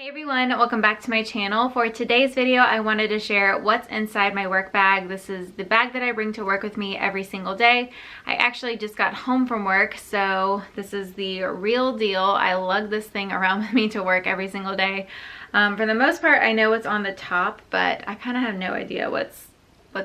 Hey everyone, welcome back to my channel. For today's video, I wanted to share what's inside my work bag. This is the bag that I bring to work with me every single day. I actually just got home from work, so this is the real deal. I lug this thing around with me to work every single day. For the most part, I know what's on the top, but I kind of have no idea what's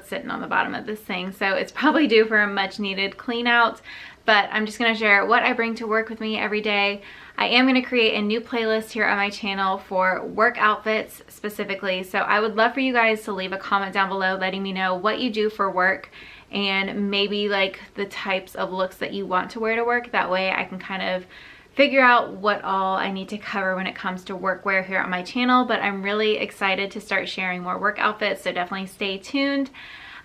sitting on the bottom of this thing. So it's probably due for a much needed clean out, but I'm just going to share what I bring to work with me every day. I am going to create a new playlist here on my channel for work outfits specifically. So I would love for you guys to leave a comment down below letting me know what you do for work and maybe like the types of looks that you want to wear to work. That way I can kind of figure out what all I need to cover when it comes to workwear here on my channel. But I'm really excited to start sharing more work outfits, so definitely stay tuned.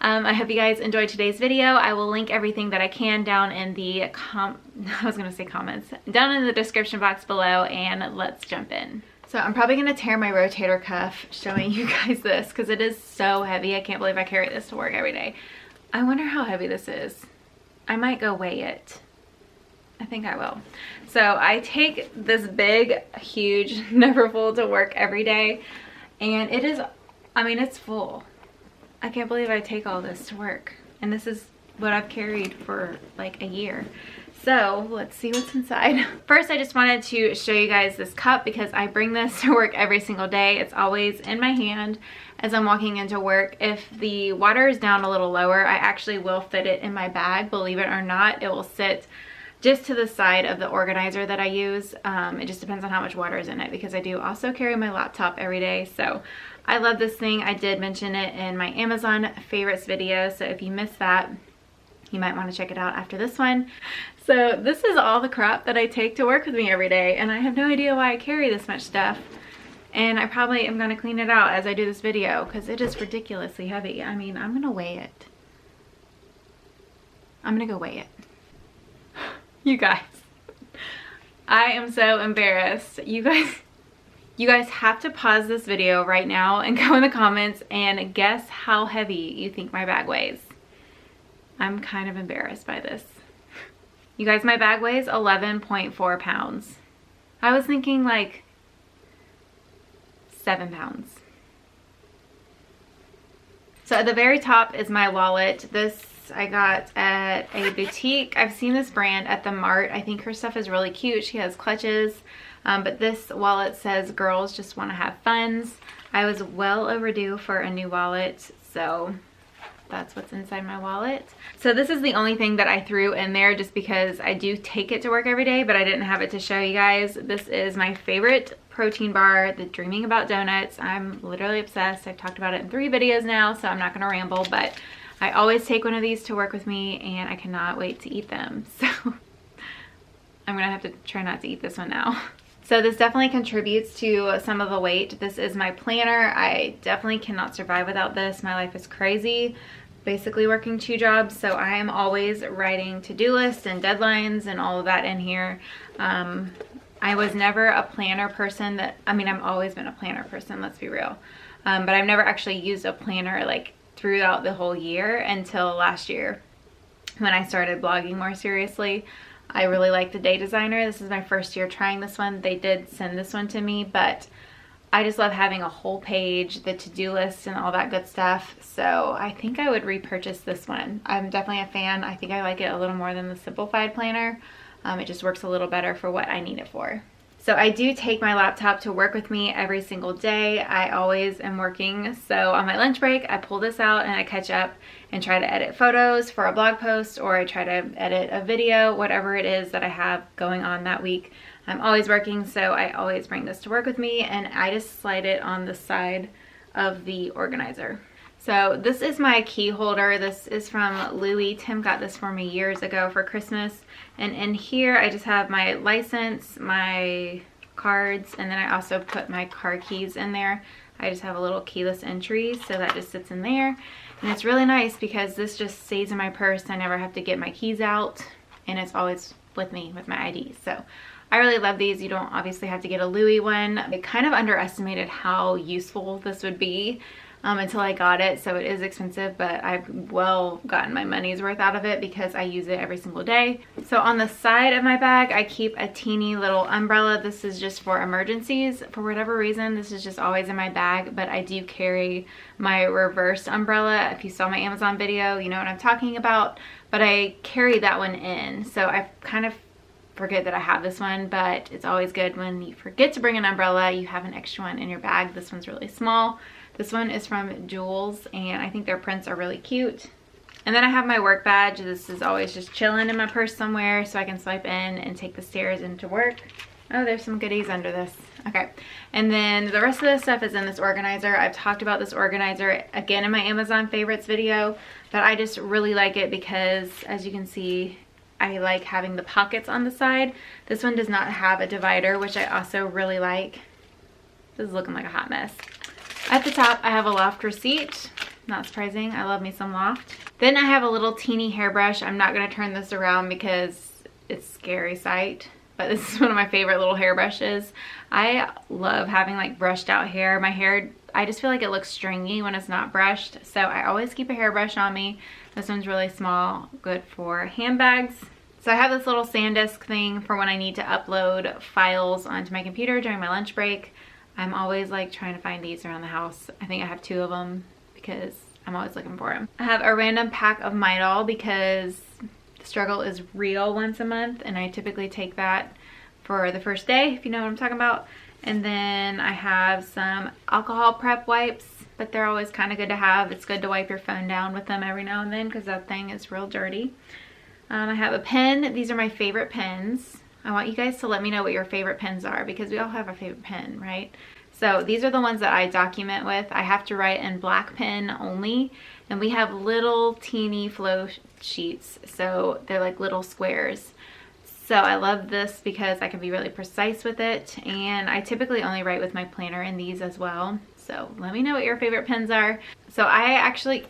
I hope you guys enjoyed today's video. I will link everything that I can down in the comments, down in the description box below, and let's jump in. So I'm probably gonna tear my rotator cuff showing you guys this because it is so heavy. I can't believe I carry this to work every day. I wonder how heavy this is. I might go weigh it. I think I will. So I take this big, huge Neverfull to work every day, and it is, I mean, it's full. I can't believe I take all this to work, and this is what I've carried for like a year. So let's see what's inside. First, I just wanted to show you guys this cup because I bring this to work every single day. It's always in my hand as I'm walking into work. If the water is down a little lower, I actually will fit it in my bag. Believe it or not, it will sit just to the side of the organizer that I use. It just depends on how much water is in it because I do also carry my laptop every day. So I love this thing. I did mention it in my Amazon favorites video, so if you missed that, you might want to check it out after this one. So this is all the crap that I take to work with me every day, and I have no idea why I carry this much stuff. And I probably am going to clean it out as I do this video because it is ridiculously heavy. I mean, I'm going to weigh it. I'm going to go weigh it. You guys, I am so embarrassed. You guys have to pause this video right now and go in the comments and guess how heavy you think my bag weighs. I'm kind of embarrassed by this. You guys, my bag weighs 11.4 pounds. I was thinking like 7 pounds. So at the very top is my wallet. This I got at a boutique. I've seen this brand at the Mart. I think her stuff is really cute. She has clutches, but this wallet says girls just want to have funds. I was well overdue for a new wallet, so that's what's inside my wallet. So this is the only thing that I threw in there just because I do take it to work every day, but I didn't have it to show you guys. This is my favorite protein bar, the Dreaming About Donuts. I'm literally obsessed. I've talked about it in 3 videos now, so I'm not going to ramble, but I always take one of these to work with me, and I cannot wait to eat them. So I'm gonna have to try not to eat this one now. So this definitely contributes to some of the weight. This is my planner. I definitely cannot survive without this. My life is crazy, basically working 2 jobs, so I am always writing to-do lists and deadlines and all of that in here. I was never a planner person. I've always been a planner person, let's be real. But I've never actually used a planner like throughout the whole year until last year when I started blogging more seriously. I really like the Day Designer. This is my first year trying this one. They did send this one to me, but I just love having a whole page, the to-do list and all that good stuff. So I think I would repurchase this one. I'm definitely a fan. I think I like it a little more than the Simplified planner. It just works a little better for what I need it for. So I do take my laptop to work with me every single day. I always am working. So on my lunch break, I pull this out and I catch up and try to edit photos for a blog post, or I try to edit a video, whatever it is that I have going on that week. I'm always working, so I always bring this to work with me, and I just slide it on the side of the organizer. So this is my key holder. This is from Louis. Tim got this for me years ago for Christmas. And in here, I just have my license, my cards, and then I also put my car keys in there. I just have a little keyless entry, so that just sits in there. And it's really nice because this just stays in my purse. I never have to get my keys out, and it's always with me with my ID. So I really love these. You don't obviously have to get a Louis one. I kind of underestimated how useful this would be. until I got it, so it is expensive, but I've well gotten my money's worth out of it because I use it every single day. So on the side of my bag, I keep a teeny little umbrella. This is just for emergencies. For whatever reason, this is just always in my bag, but I do carry my reverse umbrella. If you saw my Amazon video, you know what I'm talking about, but I carry that one in. So I kind of forget that I have this one, but it's always good when you forget to bring an umbrella, you have an extra one in your bag. This one's really small. This one is from Jules, and I think their prints are really cute. And then I have my work badge. This is always just chilling in my purse somewhere so I can swipe in and take the stairs into work. Oh, there's some goodies under this. Okay, and then the rest of the stuff is in this organizer. I've talked about this organizer again in my Amazon favorites video, but I just really like it because, as you can see, I like having the pockets on the side. This one does not have a divider, which I also really like. This is looking like a hot mess. At the top, I have a Loft receipt. Not surprising, I love me some Loft. Then I have a little teeny hairbrush. I'm not gonna turn this around because it's a scary sight, but this is one of my favorite little hairbrushes. I love having like brushed out hair. My hair, I just feel like it looks stringy when it's not brushed, so I always keep a hairbrush on me. This one's really small, good for handbags. So I have this little SanDisk thing for when I need to upload files onto my computer during my lunch break. I'm always like trying to find these around the house. I think I have 2 of them because I'm always looking for them. I have a random pack of Midol because the struggle is real once a month, and I typically take that for the first day, if you know what I'm talking about. And then I have some alcohol prep wipes, but they're always kind of good to have. It's good to wipe your phone down with them every now and then because that thing is real dirty. I have a pen. These are my favorite pens. I want you guys to let me know what your favorite pens are because we all have a favorite pen, right? So these are the ones that I document with. I have to write in black pen only, and we have little teeny flow sheets, so they're like little squares. So I love this because I can be really precise with it, and I typically only write with my planner in these as well. So let me know what your favorite pens are. So I actually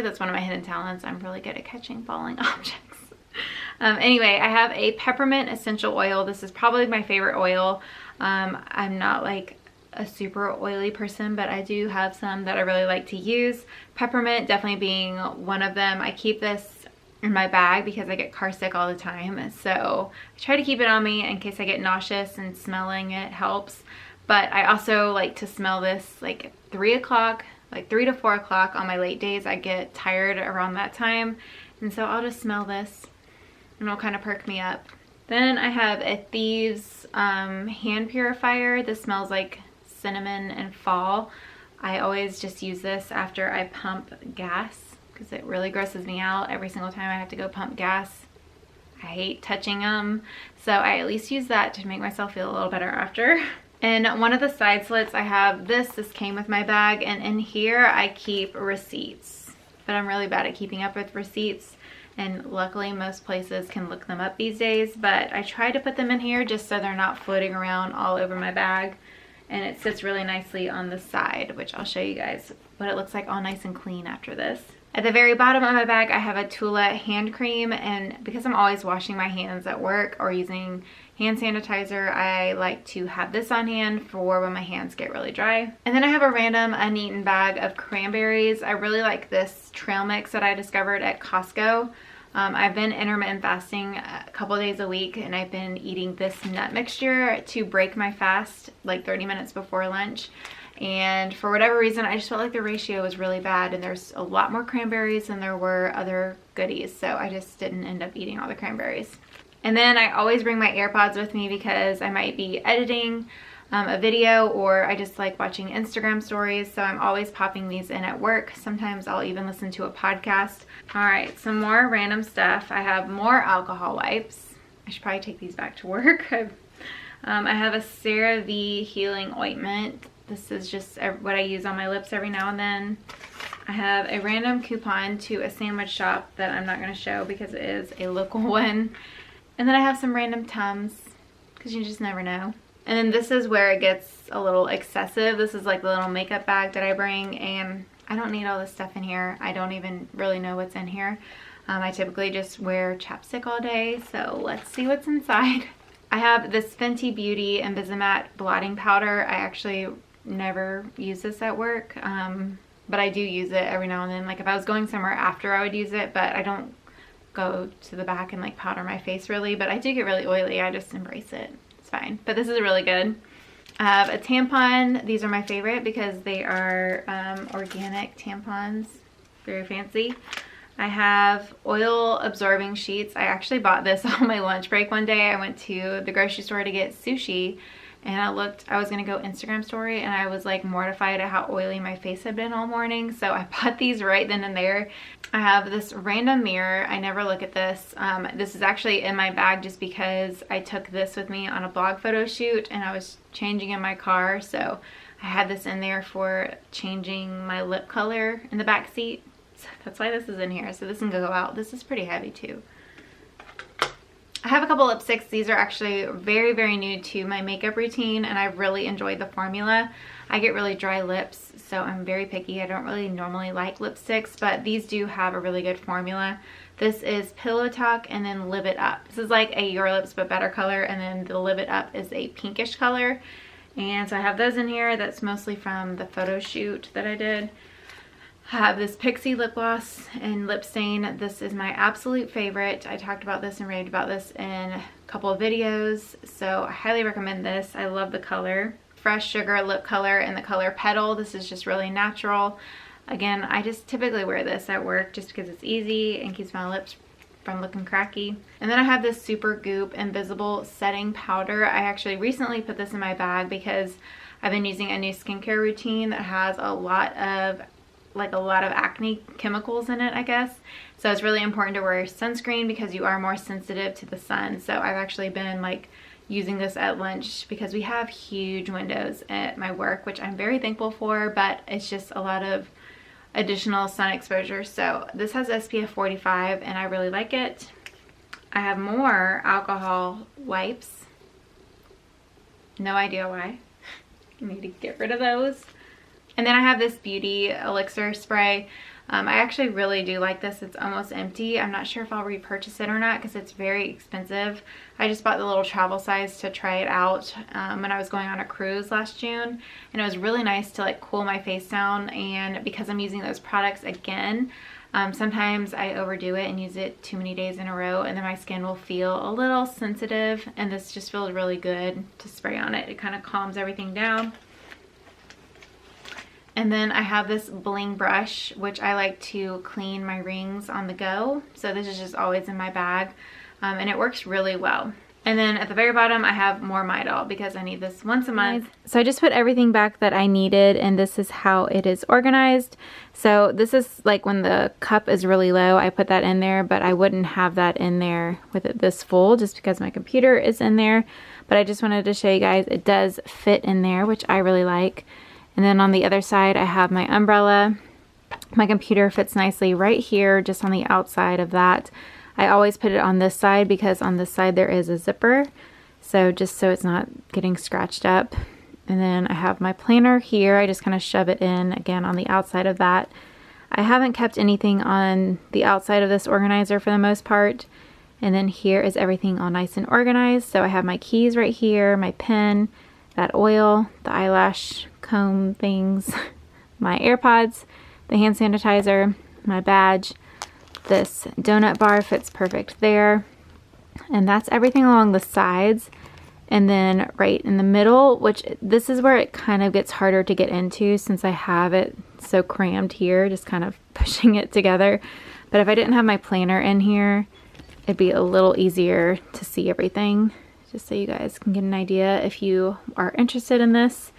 that's one of my hidden talents. I'm really good at catching falling objects. Anyway, I have a peppermint essential oil. This is probably my favorite oil. I'm not like a super oily person, but I do have some that I really like to use. Peppermint definitely being one of them. I keep this in my bag because I get car sick all the time. So I try to keep it on me in case I get nauseous, and smelling it helps. But I also like to smell this like at 3 o'clock, like 3 to 4 o'clock on my late days. I get tired around that time. And so I'll just smell this and it'll kind of perk me up. Then I have a Thieves hand purifier. This smells like cinnamon and fall. I always just use this after I pump gas because it really grosses me out every single time I have to go pump gas. I hate touching them, so I at least use that to make myself feel a little better after. And one of the side slits I have this came with my bag, and in here I keep receipts, but I'm really bad at keeping up with receipts. And luckily most places can look them up these days, but I try to put them in here just so they're not floating around all over my bag. And it sits really nicely on the side, which I'll show you guys what it looks like all nice and clean after this. At the very bottom of my bag, I have a Tula hand cream, and because I'm always washing my hands at work or using hand sanitizer, I like to have this on hand for when my hands get really dry. And then I have a random uneaten bag of cranberries. I really like this trail mix that I discovered at Costco. I've been intermittent fasting a couple days a week, and I've been eating this nut mixture to break my fast like 30 minutes before lunch. And for whatever reason, I just felt like the ratio was really bad, and there's a lot more cranberries than there were other goodies, so I just didn't end up eating all the cranberries. And then I always bring my AirPods with me because I might be editing a video, or I just like watching Instagram stories, so I'm always popping these in at work. Sometimes I'll even listen to a podcast. All right, some more random stuff. I have more alcohol wipes. I should probably take these back to work. I have a CeraVe healing ointment. This is just what I use on my lips every now and then. I have a random coupon to a sandwich shop that I'm not going to show because it is a local one. And then I have some random Tums because you just never know. And then this is where it gets a little excessive. This is like the little makeup bag that I bring, and I don't need all this stuff in here. I don't even really know what's in here. I typically just wear chapstick all day, so let's see what's inside. I have this Fenty Beauty Invisimatte blotting powder. I actually never use this at work, but I do use it every now and then. Like if I was going somewhere after, I would use it, but I don't go to the back and like powder my face really, but I do get really oily. I just embrace it. It's fine. But this is really good. I have a tampon. These are my favorite because they are organic tampons. Very fancy. I have oil absorbing sheets. I actually bought this on my lunch break one day. I went to the grocery store to get sushi, and I was gonna go Instagram story, and I was like mortified at how oily my face had been all morning. So I bought these right then and there. I have this random mirror. I never look at this. This is actually in my bag just because I took this with me on a blog photo shoot and I was changing in my car. So I had this in there for changing my lip color in the back seat. So that's why this is in here. So this can go out. This is pretty heavy too. I have a couple lipsticks. These are actually very, very new to my makeup routine, and I really enjoyed the formula. I get really dry lips, so I'm very picky. I don't really normally like lipsticks, but these do have a really good formula. This is Pillow Talk and then Live It Up. This is like a Your Lips But Better color, and then the Live It Up is a pinkish color. And so I have those in here. That's mostly from the photo shoot that I did. I have this Pixie lip gloss and lip stain. This is my absolute favorite. I talked about this and raved about this in a couple of videos, so I highly recommend this. I love the color. Fresh Sugar lip color in the color Petal. This is just really natural. Again, I just typically wear this at work just because it's easy and keeps my lips from looking cracky. And then I have this Super Goop Invisible Setting Powder. I actually recently put this in my bag because I've been using a new skincare routine that has a lot of acne chemicals in it, I guess. So it's really important to wear sunscreen because you are more sensitive to the sun. So I've actually been like using this at lunch because we have huge windows at my work, which I'm very thankful for, but it's just a lot of additional sun exposure. So this has SPF 45 and I really like it. I have more alcohol wipes. No idea why. I need to get rid of those. And then I have this Beauty Elixir spray. I actually really do like this. It's almost empty. I'm not sure if I'll repurchase it or not because it's very expensive. I just bought the little travel size to try it out when I was going on a cruise last June. And it was really nice to like cool my face down. And because I'm using those products again, sometimes I overdo it and use it too many days in a row, and then my skin will feel a little sensitive. And this just feels really good to spray on it. It kind of calms everything down. And then I have this bling brush, which I like to clean my rings on the go. So this is just always in my bag, and it works really well. And then at the very bottom, I have more Midol because I need this once a month. So I just put everything back that I needed, and this is how it is organized. So this is like when the cup is really low, I put that in there, but I wouldn't have that in there with it this full just because my computer is in there. But I just wanted to show you guys it does fit in there, which I really like. And then on the other side, I have my umbrella. My computer fits nicely right here, just on the outside of that. I always put it on this side because on this side there is a zipper. So just so it's not getting scratched up. And then I have my planner here. I just kind of shove it in again on the outside of that. I haven't kept anything on the outside of this organizer for the most part. And then here is everything all nice and organized. So I have my keys right here, my pen, that oil, the eyelash comb things, my AirPods, the hand sanitizer, my badge. This donut bar fits perfect there. And that's everything along the sides. And then right in the middle, which this is where it kind of gets harder to get into since I have it so crammed here, just kind of pushing it together. But if I didn't have my planner in here, it'd be a little easier to see everything. Just so you guys can get an idea if you are interested in this.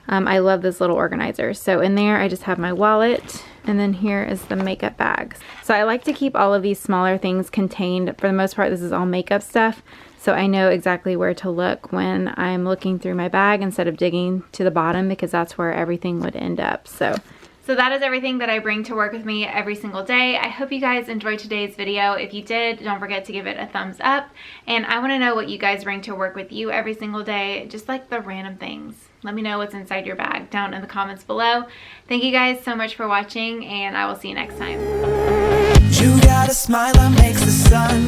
I love this little organizer. So in there I just have my wallet, and then here is the makeup bag. So I like to keep all of these smaller things contained. For the most part, this is all makeup stuff, so I know exactly where to look when I'm looking through my bag instead of digging to the bottom, because that's where everything would end up. So that is everything that I bring to work with me every single day. I hope you guys enjoyed today's video. If you did, don't forget to give it a thumbs up. And I want to know what you guys bring to work with you every single day, just like the random things. Let me know what's inside your bag down in the comments below. Thank you guys so much for watching, and I will see you next time. You got a smile that makes the sun